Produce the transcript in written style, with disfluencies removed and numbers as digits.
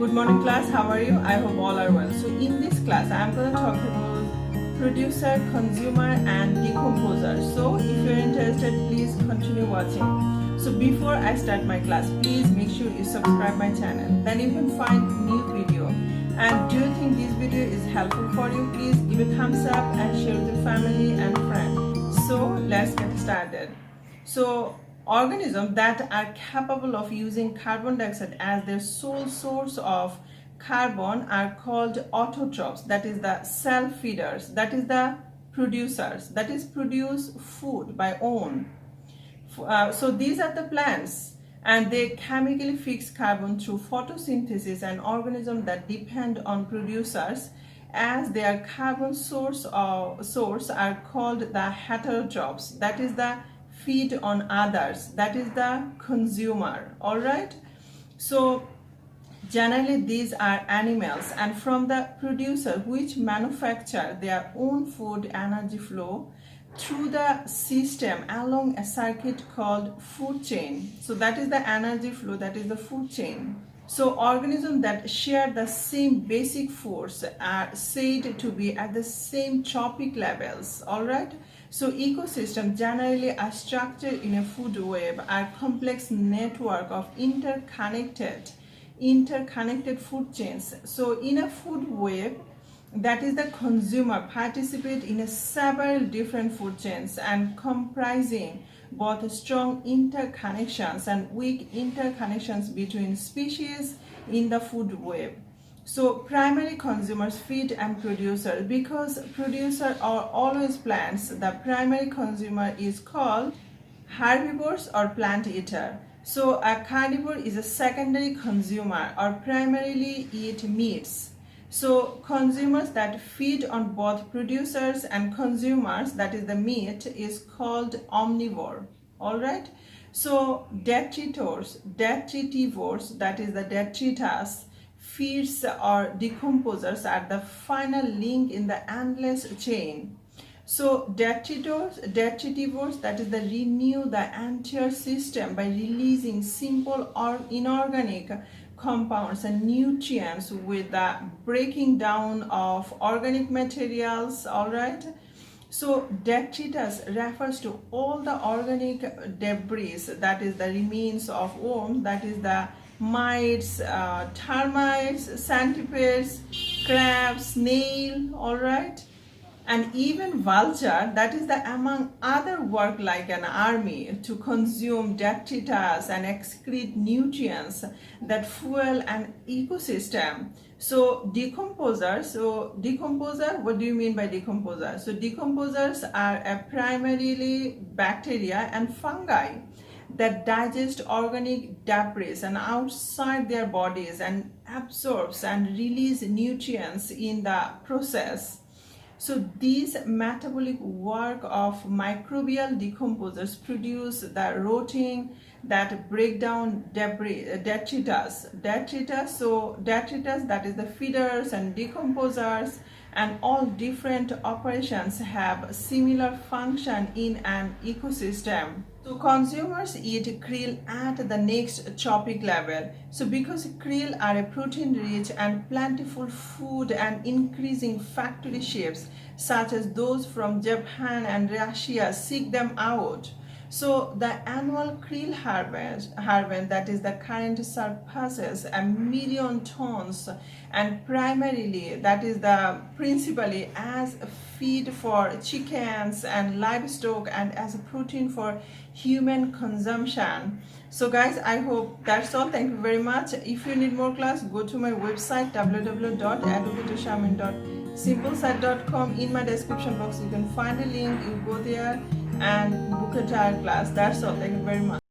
Good morning class, how are you? I hope all are well. So in this class, I am going to talk about producer, consumer and decomposer. So if you're interested, please continue watching. So before I start my class, please make sure you subscribe my channel. Then you can find new video. And do you think this video is helpful for you? Please give a thumbs up and share with your family and friends. So let's get started. So organisms that are capable of using carbon dioxide as their sole source of carbon are called autotrophs, that is the self-feeders, that is the producers, that is produce food by own. So these are the plants, and they chemically fix carbon through photosynthesis, and organisms that depend on producers as their carbon source are called the heterotrophic, that is the feed on others, that is the consumer. All right, so generally these are animals, and from the producer which manufacture their own food, energy flow through the system along a circuit called food chain. So that is the energy flow, that is the food chain. So organisms that share the same basic force are said to be at the same trophic levels. All right, so ecosystems generally are structured in a food web, are complex network of interconnected food chains. So in a food web, that is the consumer participate in several different food chains and comprising both strong interconnections and weak interconnections between species in the food web. So primary consumers, feed and producers. Because producers are always plants, the primary consumer is called herbivores or plant eater. So a carnivore is a secondary consumer or primarily eat meats. So consumers that feed on both producers and consumers, that is the meat, is called omnivore. All right, so detritivores, that is the detritus, feeds or decomposers are the final link in the endless chain. So detritivores, that is the renew the entire system by releasing simple or inorganic compounds and nutrients with the breaking down of organic materials. All right, so detritus refers to all the organic debris, that is the remains of worms, that is the mites, termites, centipedes, crabs, snail. All right, and even vulture, that is the among other work like an army to consume detritus and excrete nutrients that fuel an ecosystem. So decomposers, what do you mean by decomposer? So decomposers are primarily bacteria and fungi that digest organic debris and outside their bodies and absorbs and release nutrients in the process. So these metabolic work of microbial decomposers produce the rotting that break down debris, detritus. So detritus, that is the feeders and decomposers, and all different operations have similar function in an ecosystem. So consumers eat krill at the next trophic level. So because krill are a protein-rich and plentiful food and increasing factory ships such as those from Japan and Russia seek them out. So the annual krill harvest, that is the current surpasses 1 million tons, and primarily, that is the principally as a feed for chickens and livestock and as a protein for human consumption. So guys, I hope that's all. Thank you very much. If you need more class, go to my website www.educatorshamin.simplesite.com. In my description box you can find a link. You go there and book a trial class. That's all. Thank you very much.